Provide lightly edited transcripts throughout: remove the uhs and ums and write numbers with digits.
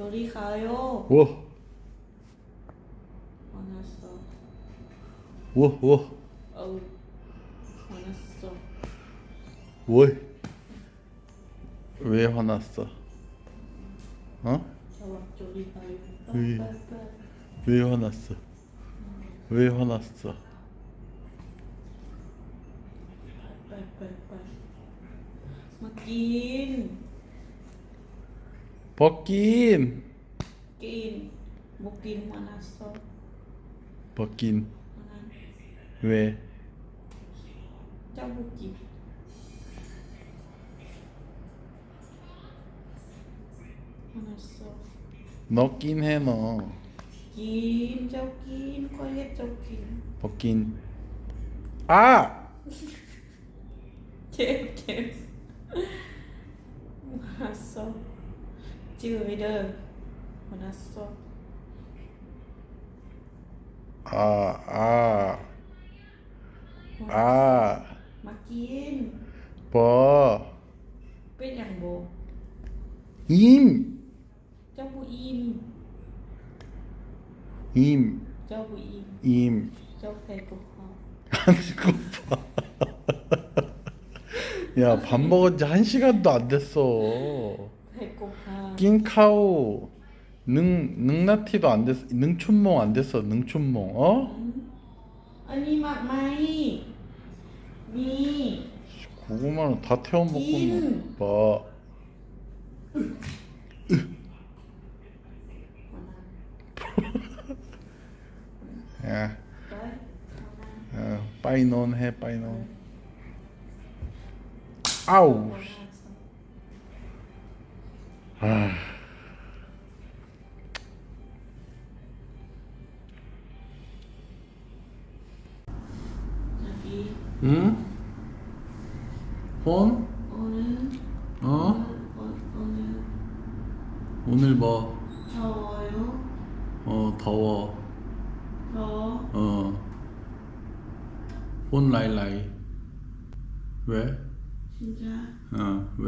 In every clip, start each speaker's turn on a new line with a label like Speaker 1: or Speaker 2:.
Speaker 1: 어디 가요?
Speaker 2: 우와
Speaker 1: 화났어.
Speaker 2: 우와 우와
Speaker 1: 어우, 화났어.
Speaker 2: 왜 화났어? 어?
Speaker 1: 저와 저리 가요.
Speaker 2: 왜?
Speaker 1: 빨빨빨.
Speaker 2: 왜 화났어? 왜 화났어?
Speaker 1: 빨빨빨. มากิน
Speaker 2: 벗긴
Speaker 1: กินบุกิน화났어.
Speaker 2: 벗긴
Speaker 1: 화난.
Speaker 2: 왜?
Speaker 1: เจ้าบุกิน 화났어.
Speaker 2: 넣긴 해 너.
Speaker 1: กินเจ้ากินค่อยเฮ็ดเจ้ากิน
Speaker 2: 벗긴 아!
Speaker 1: เจ็บเจ็บ화났어. จื้อไว้เด้อ 화났어.
Speaker 2: 아, 아, 아,
Speaker 1: มากิน
Speaker 2: 뭐,
Speaker 1: เป็นอย่างโบ
Speaker 2: 임,
Speaker 1: เจ้าบุอิม
Speaker 2: 임,
Speaker 1: เจ้าบุอิม
Speaker 2: 임.
Speaker 1: เจ้าไข่กุกฮอ
Speaker 2: 안 고파. 야, 밥 먹은 지 1시간도 안 됐어.
Speaker 1: ไข่กุกฮอ
Speaker 2: 낑카오, 능나티도 안 됐어. 능춘몽 안 됐어. 능춘몽, 어?
Speaker 1: อันนี้หมักไหมมี
Speaker 2: 고구마는 다 태워 먹고
Speaker 1: 임.
Speaker 2: 봐. 야,
Speaker 1: ไปเอามา
Speaker 2: 빠이논 해, 빠이논. 아우. 아,
Speaker 1: นาที
Speaker 2: 응? 혼?
Speaker 1: โอนึง
Speaker 2: 어?
Speaker 1: โอนึง
Speaker 2: 오늘 뭐?
Speaker 1: ทอยโ
Speaker 2: 더워.
Speaker 1: ทอ
Speaker 2: 혼 라이라이. 왜?
Speaker 1: ชินจ้า
Speaker 2: 왜?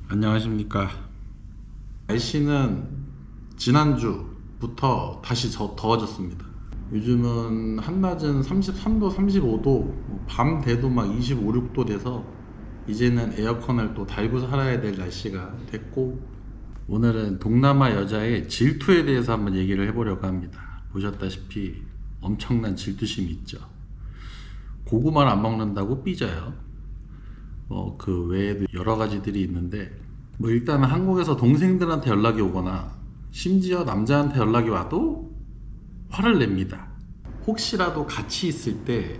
Speaker 2: 안녕하십니까. 날씨는 지난주부터 다시 더워졌습니다. 요즘은 한낮은 33도, 35도, 밤 돼도 막 25, 6도 돼서 이제는 에어컨을 또 달고 살아야 될 날씨가 됐고, 오늘은 동남아 여자의 질투에 대해서 한번 얘기를 해보려고 합니다. 보셨다시피 엄청난 질투심이 있죠. 고구마를 안 먹는다고 삐져요. 그 외에도 여러 가지들이 있는데, 일단 한국에서 동생들한테 연락이 오거나 심지어 남자한테 연락이 와도 화를 냅니다. 혹시라도 같이 있을 때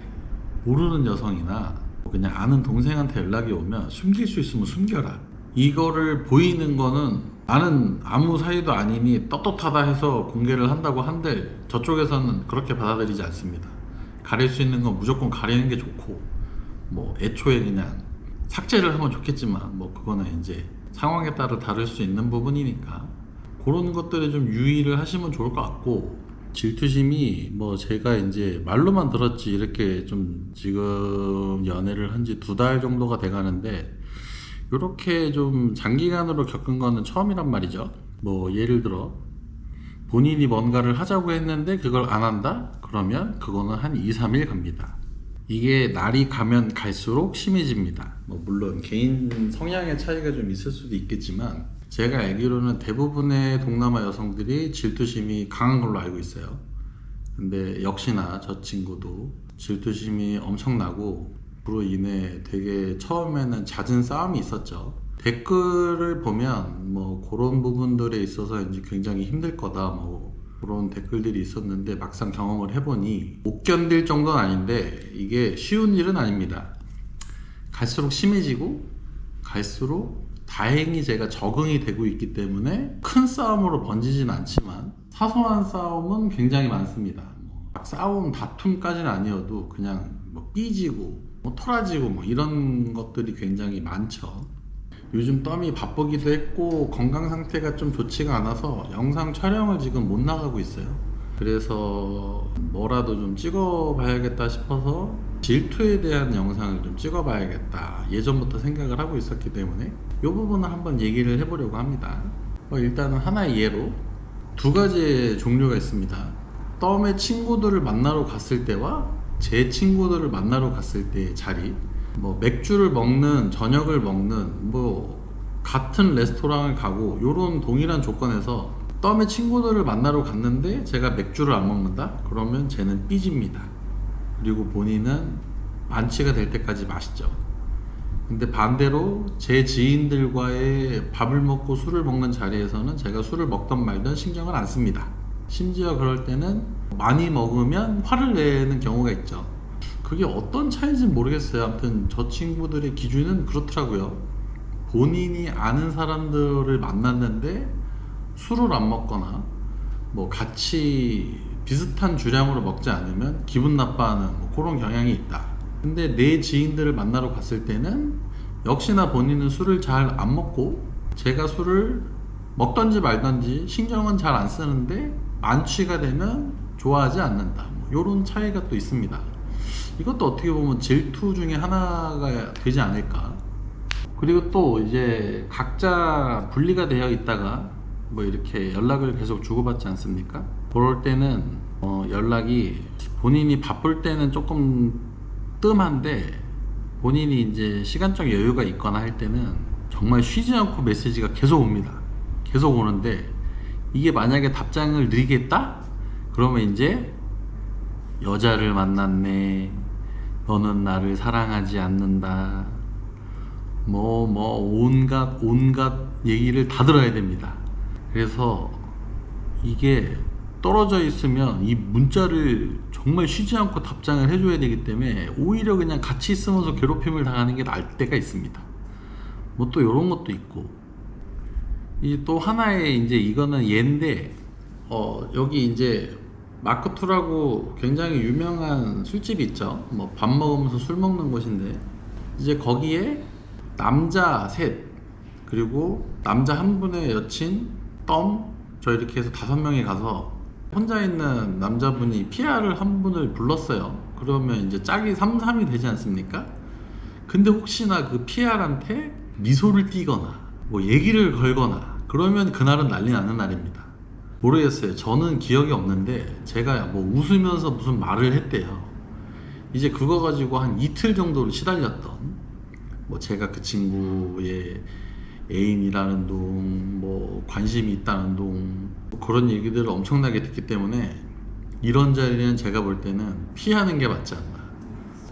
Speaker 2: 모르는 여성이나 그냥 아는 동생한테 연락이 오면 숨길 수 있으면 숨겨라. 이거를 보이는 거는 나는 아무 사이도 아니니 떳떳하다 해서 공개를 한다고 한들 저쪽에서는 그렇게 받아들이지 않습니다. 가릴 수 있는 건 무조건 가리는 게 좋고, 애초에 그냥 삭제를 하면 좋겠지만 그거는 이제 상황에 따라 다를 수 있는 부분이니까 그런 것들에 좀 유의를 하시면 좋을 것 같고, 질투심이 제가 이제 말로만 들었지 이렇게 좀 지금 연애를 한 지 2달 정도가 돼 가는데 이렇게 좀 장기간으로 겪은 거는 처음이란 말이죠. 예를 들어 본인이 뭔가를 하자고 했는데 그걸 안 한다? 그러면 그거는 한 2, 3일 갑니다. 이게 날이 가면 갈수록 심해집니다. 물론 개인 성향의 차이가 좀 있을 수도 있겠지만 제가 알기로는 대부분의 동남아 여성들이 질투심이 강한 걸로 알고 있어요. 근데 역시나 저 친구도 질투심이 엄청나고 그로 인해 되게 처음에는 잦은 싸움이 있었죠. 댓글을 보면 그런 부분들에 있어서 이제 굉장히 힘들 거다 그런 댓글들이 있었는데 막상 경험을 해보니 못 견딜 정도는 아닌데 이게 쉬운 일은 아닙니다. 갈수록 심해지고 갈수록 다행히 제가 적응이 되고 있기 때문에 큰 싸움으로 번지진 않지만 사소한 싸움은 굉장히 많습니다. 막 싸움, 다툼까지는 아니어도 그냥 뭐 삐지고 뭐 토라지고 뭐 이런 것들이 굉장히 많죠. 요즘 덤이 바쁘기도 했고 건강 상태가 좀 좋지가 않아서 영상 촬영을 지금 못 나가고 있어요. 그래서 뭐라도 좀 찍어봐야겠다 싶어서 질투에 대한 영상을 좀 찍어봐야겠다 예전부터 생각을 하고 있었기 때문에 이 부분을 한번 얘기를 해보려고 합니다. 일단은 하나의 예로 두 가지의 종류가 있습니다. 덤의 친구들을 만나러 갔을 때와 제 친구들을 만나러 갔을 때의 자리, 뭐 맥주를 먹는, 저녁을 먹는, 뭐 같은 레스토랑을 가고 요런 동일한 조건에서 덤의 친구들을 만나러 갔는데 제가 맥주를 안 먹는다? 그러면 쟤는 삐집니다. 그리고 본인은 만취가 될 때까지 마시죠. 근데 반대로 제 지인들과의 밥을 먹고 술을 먹는 자리에서는 제가 술을 먹던 말던 신경을 안 씁니다. 심지어 그럴 때는 많이 먹으면 화를 내는 경우가 있죠. 그게 어떤 차이인지 모르겠어요. 아무튼 저 친구들의 기준은 그렇더라고요. 본인이 아는 사람들을 만났는데 술을 안 먹거나 뭐 같이 비슷한 주량으로 먹지 않으면 기분 나빠하는 뭐 그런 경향이 있다. 근데 내 지인들을 만나러 갔을 때는 역시나 본인은 술을 잘 안 먹고 제가 술을 먹던지 말던지 신경은 잘 안 쓰는데 만취가 되면 좋아하지 않는다. 뭐 이런 차이가 또 있습니다. 이것도 어떻게 보면 질투 중에 하나가 되지 않을까. 그리고 또 이제 각자 분리가 되어 있다가 뭐 이렇게 연락을 계속 주고받지 않습니까? 그럴 때는 연락이 본인이 바쁠 때는 조금 뜸한데 본인이 이제 시간적 여유가 있거나 할 때는 정말 쉬지 않고 메시지가 계속 옵니다. 계속 오는데 이게 만약에 답장을 느리겠다? 그러면 이제 여자를 만났네, 너는 나를 사랑하지 않는다, 온갖 얘기를 다 들어야 됩니다. 그래서 이게 떨어져 있으면 이 문자를 정말 쉬지 않고 답장을 해줘야 되기 때문에 오히려 그냥 같이 있으면서 괴롭힘을 당하는 게 나을 때가 있습니다. 뭐 또 이런 것도 있고, 이 또 하나의 이제 이거는 예인데 여기 이제 마크2라고 굉장히 유명한 술집이 있죠. 뭐 밥 먹으면서 술 먹는 곳인데 이제 거기에 남자 셋 그리고 남자 한 분의 여친 저 이렇게 해서 5명이 가서 혼자 있는 남자분이 PR을 한 분을 불렀어요. 그러면 이제 짝이 3-3이 되지 않습니까? 근데 혹시나 그 PR한테 미소를 띠거나 뭐 얘기를 걸거나 그러면 그날은 난리 나는 날입니다. 모르겠어요. 저는 기억이 없는데 제가 뭐 웃으면서 무슨 말을 했대요. 이제 그거 가지고 한 이틀 정도를 시달렸던, 뭐 제가 그 친구의 애인이라는 둥, 뭐 관심이 있다는 둥, 뭐 그런 얘기들을 엄청나게 듣기 때문에 이런 자리는 제가 볼 때는 피하는 게 맞지 않나.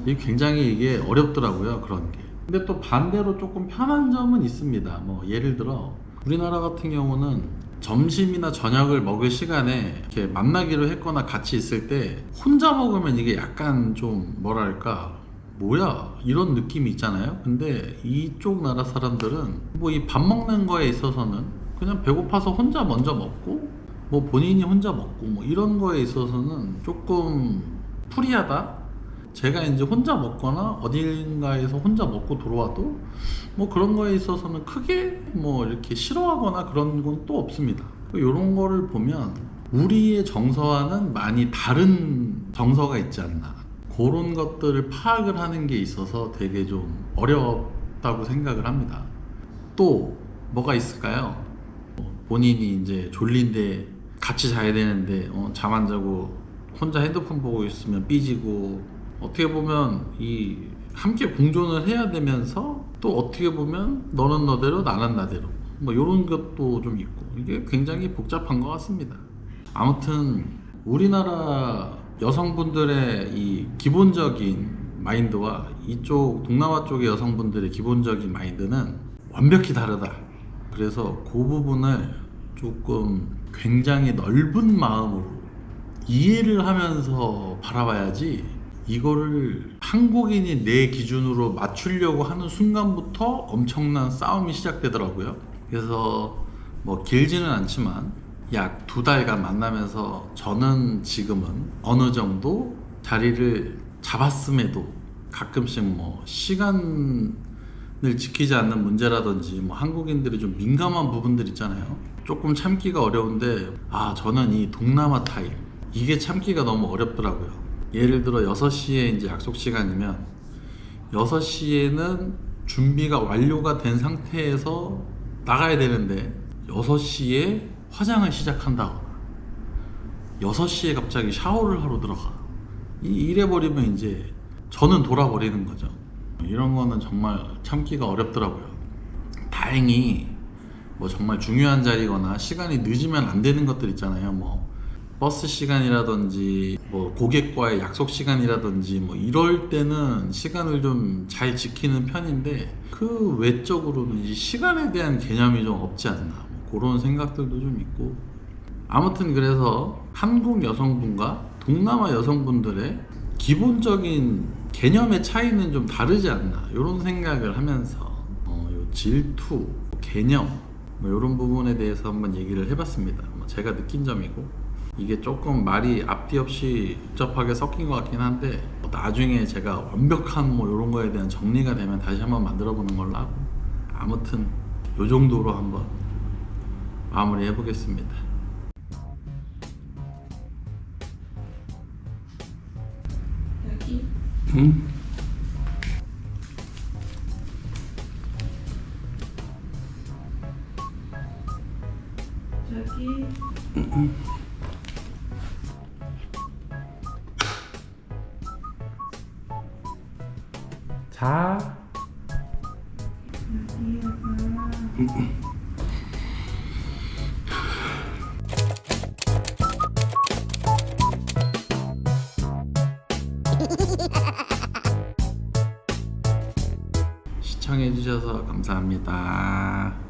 Speaker 2: 이게 굉장히 이게 어렵더라고요, 그런 게. 근데 또 반대로 조금 편한 점은 있습니다. 뭐 예를 들어 우리나라 같은 경우는 점심이나 저녁을 먹을 시간에 이렇게 만나기로 했거나 같이 있을 때 혼자 먹으면 이게 약간 좀 뭐랄까, 뭐야 이런 느낌이 있잖아요. 근데 이쪽 나라 사람들은 뭐 이 밥 먹는 거에 있어서는 그냥 배고파서 혼자 먼저 먹고 뭐 본인이 혼자 먹고 뭐 이런 거에 있어서는 조금 프리하다. 제가 이제 혼자 먹거나 어딘가에서 혼자 먹고 들어와도 뭐 그런 거에 있어서는 크게 뭐 이렇게 싫어하거나 그런 건 또 없습니다. 이런 거를 보면 우리의 정서와는 많이 다른 정서가 있지 않나, 그런 것들을 파악을 하는 게 있어서 되게 좀 어렵다고 생각을 합니다. 또 뭐가 있을까요? 본인이 이제 졸린데 같이 자야 되는데 잠 안 자고 혼자 핸드폰 보고 있으면 삐지고, 어떻게 보면 이 함께 공존을 해야 되면서 또 어떻게 보면 너는 너대로 나는 나대로 뭐 이런 것도 좀 있고, 이게 굉장히 복잡한 것 같습니다. 아무튼 우리나라 여성분들의 이 기본적인 마인드와 이쪽 동남아 쪽의 여성분들의 기본적인 마인드는 완벽히 다르다. 그래서 그 부분을 조금 굉장히 넓은 마음으로 이해를 하면서 바라봐야지, 이거를 한국인이 내 기준으로 맞추려고 하는 순간부터 엄청난 싸움이 시작되더라고요. 그래서 뭐 길지는 않지만 약 2달간 만나면서 저는 지금은 어느 정도 자리를 잡았음에도 가끔씩 뭐 시간을 지키지 않는 문제라든지 뭐 한국인들이 좀 민감한 부분들 있잖아요. 조금 참기가 어려운데 저는 이 동남아 타임 이게 참기가 너무 어렵더라고요. 예를 들어 6시에 이제 약속 시간이면 6시에는 준비가 완료가 된 상태에서 나가야 되는데 6시에 화장을 시작한다거나 6시에 갑자기 샤워를 하러 들어가. 이래버리면 이제 저는 돌아버리는 거죠. 이런 거는 정말 참기가 어렵더라고요. 다행히 뭐 정말 중요한 자리거나 시간이 늦으면 안 되는 것들 있잖아요. 뭐 버스 시간이라든지 뭐 고객과의 약속 시간이라든지 뭐 이럴 때는 시간을 좀 잘 지키는 편인데 그 외적으로는 이 시간에 대한 개념이 좀 없지 않나 뭐 그런 생각들도 좀 있고 아무튼 그래서 한국 여성분과 동남아 여성분들의 기본적인 개념의 차이는 좀 다르지 않나 이런 생각을 하면서 요 질투, 개념 뭐 이런 부분에 대해서 한번 얘기를 해봤습니다. 뭐 제가 느낀 점이고 이게 조금 말이 앞뒤 없이 복잡하게 섞인 것 같긴 한데 나중에 제가 완벽한 뭐 이런 거에 대한 정리가 되면 다시 한번 만들어 보는 걸로 하고 아무튼 요 정도로 한번 마무리 해보겠습니다.
Speaker 1: 여기
Speaker 2: 응?
Speaker 1: 저기
Speaker 2: 자. 시청해주셔서 감사합니다.